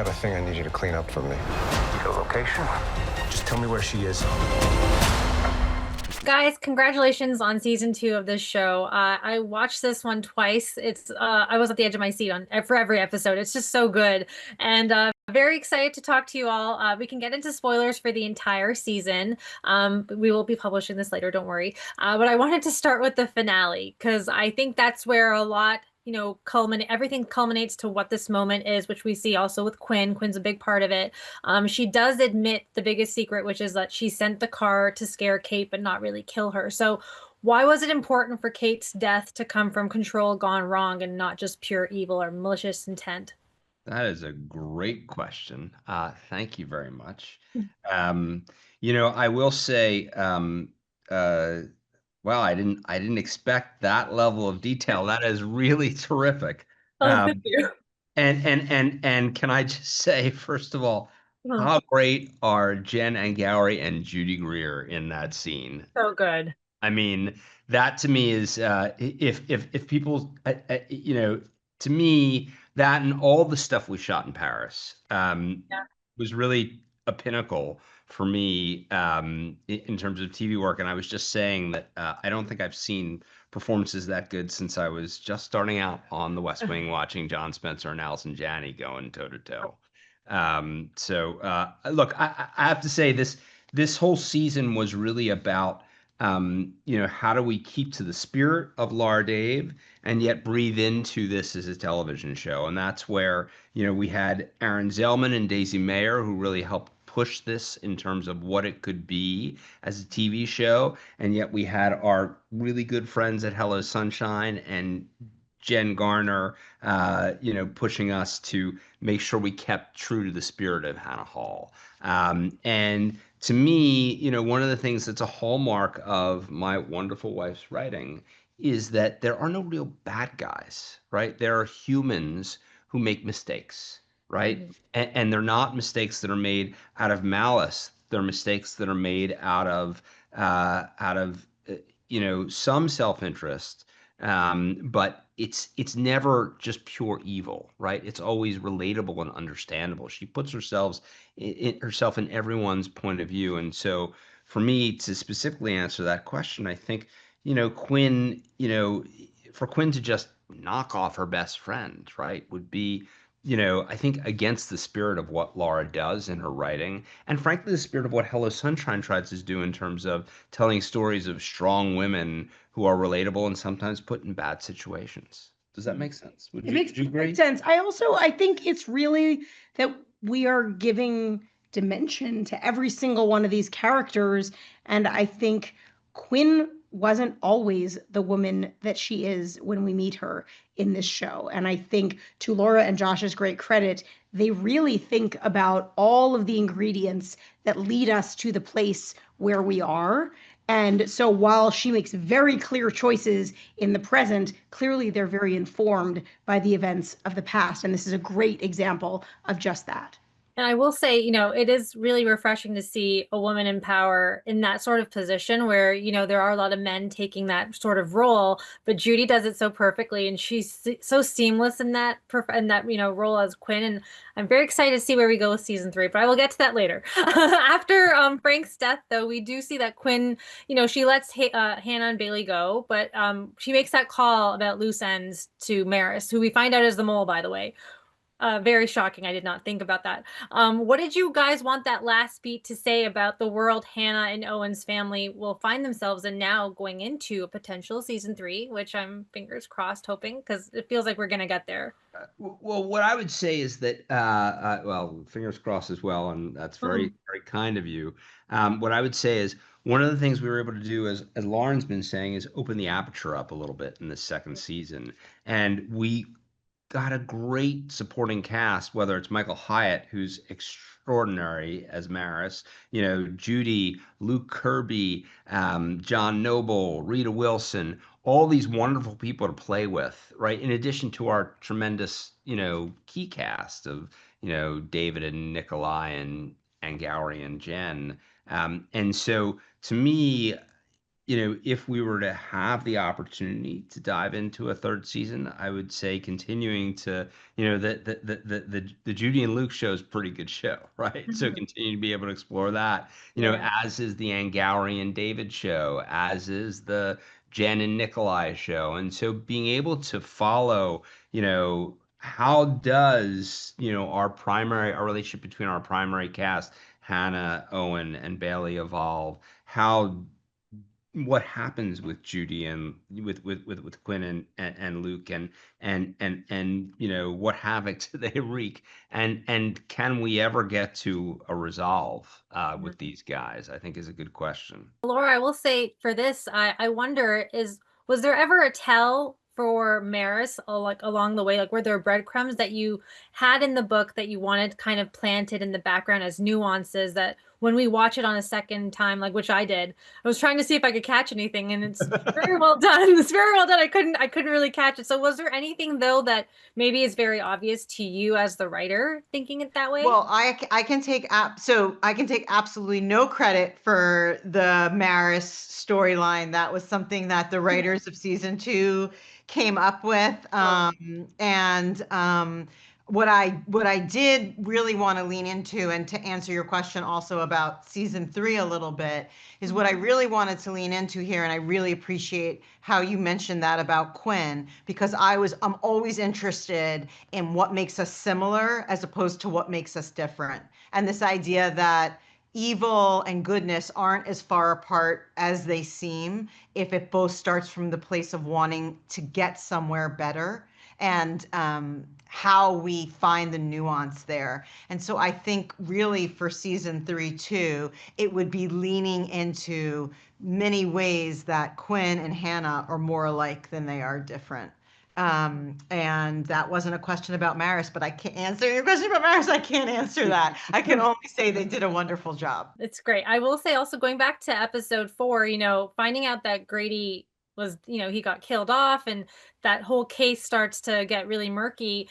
got a thing I need you to clean up for me. Your location? Just tell me where she is. Guys, congratulations on season 2 of this show. I watched this one twice. I was at the edge of my seat for every episode. It's just so good, and very excited to talk to you all. We can get into spoilers for the entire season. We will be publishing this later, don't worry. But I wanted to start with the finale because I think that's where a lot, everything culminates to what this moment is, which we see also with Quinn. Quinn's a big part of it. She does admit the biggest secret, which is that she sent the car to scare Kate, but not really kill her. So why was it important for Kate's death to come from control gone wrong and not just pure evil or malicious intent? That is a great question. Thank you very much. I will say, well, I didn't expect that level of detail. That is really terrific. Thank you. And can I just say, first of all, how great are Jen Angourie and Judy Greer in that scene? So good. I mean, that to me is if people, to me, that and all the stuff we shot in Paris was really a pinnacle for me in terms of TV work. And I was just saying that I don't think I've seen performances that good since I was just starting out on The West Wing, watching John Spencer and Allison Janney going toe to toe. Look, I have to say this whole season was really about how do we keep to the spirit of Laura Dave and yet breathe into this as a television show? And that's where, we had Aaron Zellman and Daisy Mayer who really helped push this in terms of what it could be as a TV show. And yet we had our really good friends at Hello Sunshine and Jen Garner, pushing us to make sure we kept true to the spirit of Hannah Hall. And to me, one of the things that's a hallmark of my wonderful wife's writing is that there are no real bad guys, right? There are humans who make mistakes, right? Mm-hmm. And they're not mistakes that are made out of malice. They're mistakes that are made out of some self-interest. But it's never just pure evil, right? It's always relatable and understandable. She puts herself in everyone's point of view. And so for me to specifically answer that question, I think, Quinn, for Quinn to just knock off her best friend, right, would be, I think against the spirit of what Laura does in her writing, and frankly, the spirit of what Hello Sunshine tries to do in terms of telling stories of strong women who are relatable and sometimes put in bad situations. Does that make sense? It makes sense. I think it's really that we are giving dimension to every single one of these characters. And I think Quinn wasn't always the woman that she is when we meet her in this show. And I think, to Laura and Josh's great credit, they really think about all of the ingredients that lead us to the place where we are. And so while she makes very clear choices in the present, clearly they're very informed by the events of the past. And this is a great example of just that. And I will say, it is really refreshing to see a woman in power in that sort of position where, there are a lot of men taking that sort of role, but Judy does it so perfectly, and she's so seamless in that role as Quinn. And I'm very excited to see where we go with season 3, but I will get to that later. After Frank's death, though, we do see that Quinn, she lets Hannah and Bailey go, but she makes that call about loose ends to Maris, who we find out is the mole, by the way. Very shocking. I did not think about that. What did you guys want that last beat to say about the world Hannah and Owen's family will find themselves in now going into a potential season 3, which I'm fingers crossed hoping, because it feels like we're going to get there. Well, what I would say is that, fingers crossed as well, and that's very, very kind of you. What I would say is one of the things we were able to do, as Lauren's been saying, is open the aperture up a little bit in the second season. And we got a great supporting cast, whether it's Michael Hyatt, who's extraordinary as Maris, Judy, Luke Kirby, John Noble, Rita Wilson, all these wonderful people to play with, right? In addition to our tremendous, key cast of, David and Nikolaj and Angourie and Jen. And so to me, if we were to have the opportunity to dive into a third season, I would say continuing to, the Judy and Luke show is a pretty good show, right? So Mhm. continue to be able to explore that, Yeah. as is the Angourie and David show, as is the Jen and Nikolaj show. And so being able to follow, how does, our relationship between our primary cast, Hannah, Owen, and Bailey evolve? How what happens with Judy and with Quinn and Luke and what havoc do they wreak and can we ever get to a resolve with these guys? I think is a good question. Laura, I will say for this, I wonder was there ever a tell for Maris like along the way? Like were there breadcrumbs that you had in the book that you wanted kind of planted in the background as nuances that when we watch it on a second time, like which I did, I was trying to see if I could catch anything and it's very well done. It's very well done. I couldn't really catch it. So was there anything though that maybe is very obvious to you as the writer thinking it that way? Well, I can take I can take absolutely no credit for the Maris storyline. That was something that the writers of season 2 came up with. And what I did really want to lean into, and to answer your question also about season 3 a little bit, is what I really wanted to lean into here, and I really appreciate how you mentioned that about Quinn, because I'm always interested in what makes us similar as opposed to what makes us different. And this idea that evil and goodness aren't as far apart as they seem if it both starts from the place of wanting to get somewhere better, and how we find the nuance there. And so I think really for season 3 too, it would be leaning into many ways that Quinn and Hannah are more alike than they are different. And that wasn't a question about Maris, but I can't answer your question about Maris. I can't answer that. I can only say they did a wonderful job. It's great. I will say also going back to episode 4, finding out that Grady was, he got killed off and that whole case starts to get really murky.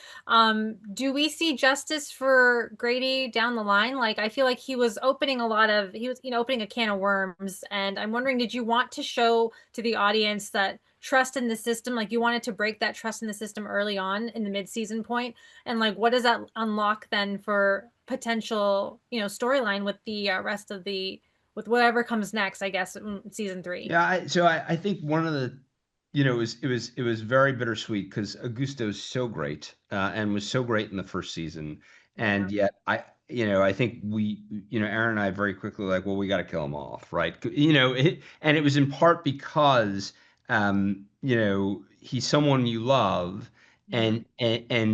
Do we see justice for Grady down the line? Like, I feel like he was opening opening a can of worms. And I'm wondering, did you want to show to the audience that trust in the system, like you wanted to break that trust in the system early on in the mid-season point? And like, what does that unlock then for potential, storyline with the rest of with whatever comes next, I guess, in season 3. Yeah, I think one of the, it was very bittersweet because Augusto's so great and was so great in the first season, and yet I think Aaron and I very quickly like, well, we got to kill him off, right? And it was in part because he's someone you love, and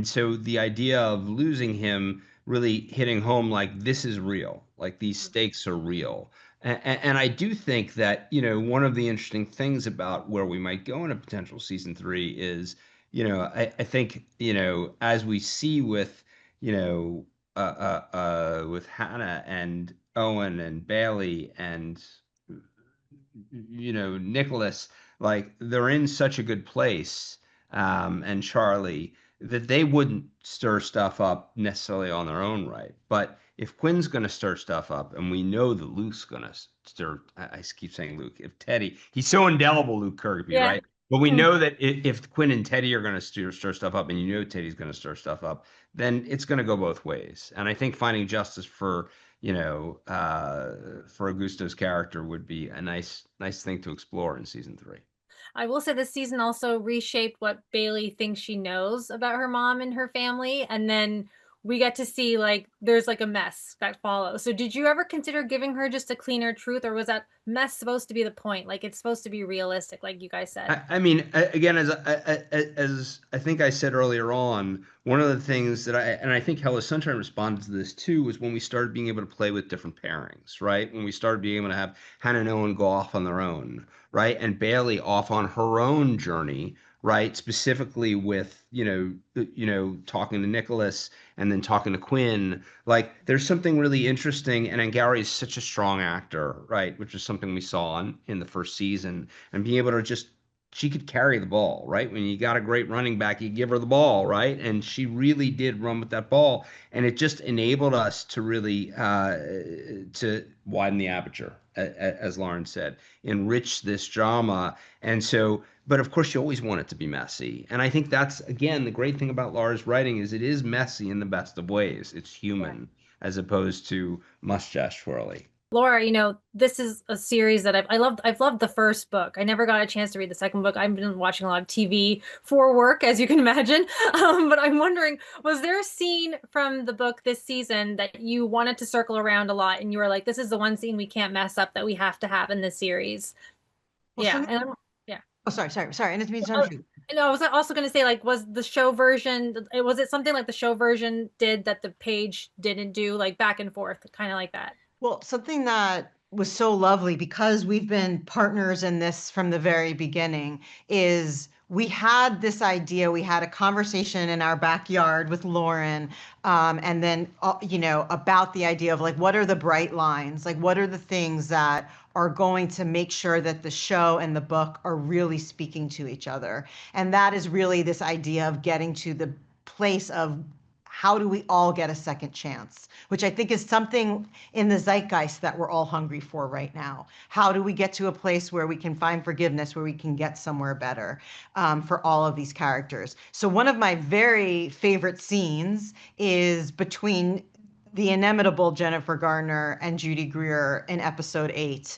so the idea of losing him really hitting home, like this is real, like these stakes are real. And I do think that, one of the interesting things about where we might go in a potential season 3 is, I think, as we see with, with Hannah and Owen and Bailey and, Nicholas, like they're in such a good place, and Charlie, that they wouldn't stir stuff up necessarily on their own right. But if Quinn's going to stir stuff up, and we know that Luke's going to stir, I keep saying Luke, if Teddy, he's so indelible, Luke Kirby, Yeah. right? But we know that if Quinn and Teddy are going to stir stuff up, and Teddy's going to stir stuff up, then it's going to go both ways. And I think finding justice for for Augusto's character would be a nice thing to explore in season 3. I will say this season also reshaped what Bailey thinks she knows about her mom and her family. And then we get to see like there's like a mess that follows. So did you ever consider giving her just a cleaner truth, or was that mess supposed to be the point? Like it's supposed to be realistic, like you guys said. I mean, again, as I think I said earlier on, one of the things that I think Hello Sunshine responded to this too was when we started being able to play with different pairings, right? When we started being able to have Hannah and Owen go off on their own, right? And Bailey off on her own journey, right? Specifically with, talking to Nicholas and then talking to Quinn. Like there's something really interesting, and Angourie is such a strong actor, right? Which is something we saw in the first season, and being able to just she could carry the ball, right? When you got a great running back, you give her the ball, right? And she really did run with that ball, and it just enabled us to really to widen the aperture, as Lauren said, enrich this drama. And so, but of course, you always want it to be messy. And I think that's, again, the great thing about Laura's writing is it is messy in the best of ways. It's human as opposed to mustache twirly. Laura, you know, this is a series that I've loved the first book. I never got a chance to read the second book. I've been watching a lot of TV for work, as you can imagine. But I'm wondering, was there a scene from the book this season that you wanted to circle around a lot and you were like, this is the one scene we can't mess up that we have to have in this series? Well, Yeah. something- Yeah. Oh, sorry. I didn't mean to jump you. No, I was also going to say, like, was the show version, was it something like the show version did that the page didn't do, like back and forth, kind of like that? Well, something that was so lovely because we've been partners in this from the very beginning is we had this idea, we had a conversation in our backyard with Lauren, and then, about the idea of like, what are the bright lines? Like, what are the things that are going to make sure that the show and the book are really speaking to each other? And that is really this idea of getting to the place of how do we all get a second chance, which I think is something in the zeitgeist that we're all hungry for right now. How do we get to a place where we can find forgiveness, where we can get somewhere better for all of these characters? So one of my very favorite scenes is between the inimitable Jennifer Garner and Judy Greer in episode 8,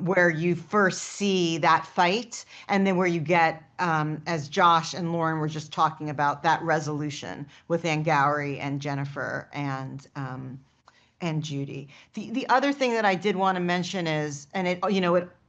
where you first see that fight, and then where you get, as Josh and Lauren were just talking about, that resolution with Angourie and Jennifer and Judy. The other thing that I did want to mention is, and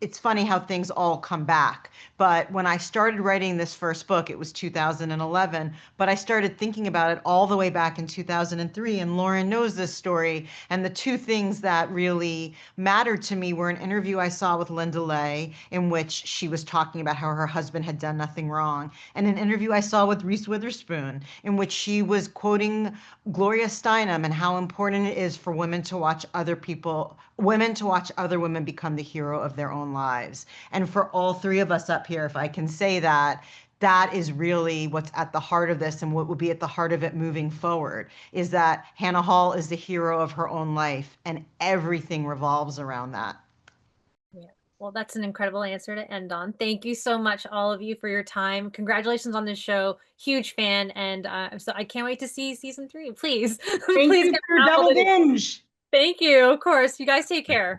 it's funny how things all come back, but when I started writing this first book, it was 2011, but I started thinking about it all the way back in 2003, and Lauren knows this story, and the two things that really mattered to me were an interview I saw with Linda Lay, in which she was talking about how her husband had done nothing wrong, and an interview I saw with Reese Witherspoon, in which she was quoting Gloria Steinem and how important it is for women to watch other women become the hero of their own lives. And for all three of us up here, if I can say that, that is really what's at the heart of this, and what will be at the heart of it moving forward, is that Hannah Hall is the hero of her own life, and everything revolves around that. Yeah. Well, that's an incredible answer to end on. Thank you so much, all of you, for your time. Congratulations on this show. Huge fan. And so I can't wait to see season 3. Please. Thank Please you get for your double binge. Thank you. Of course. You guys take care.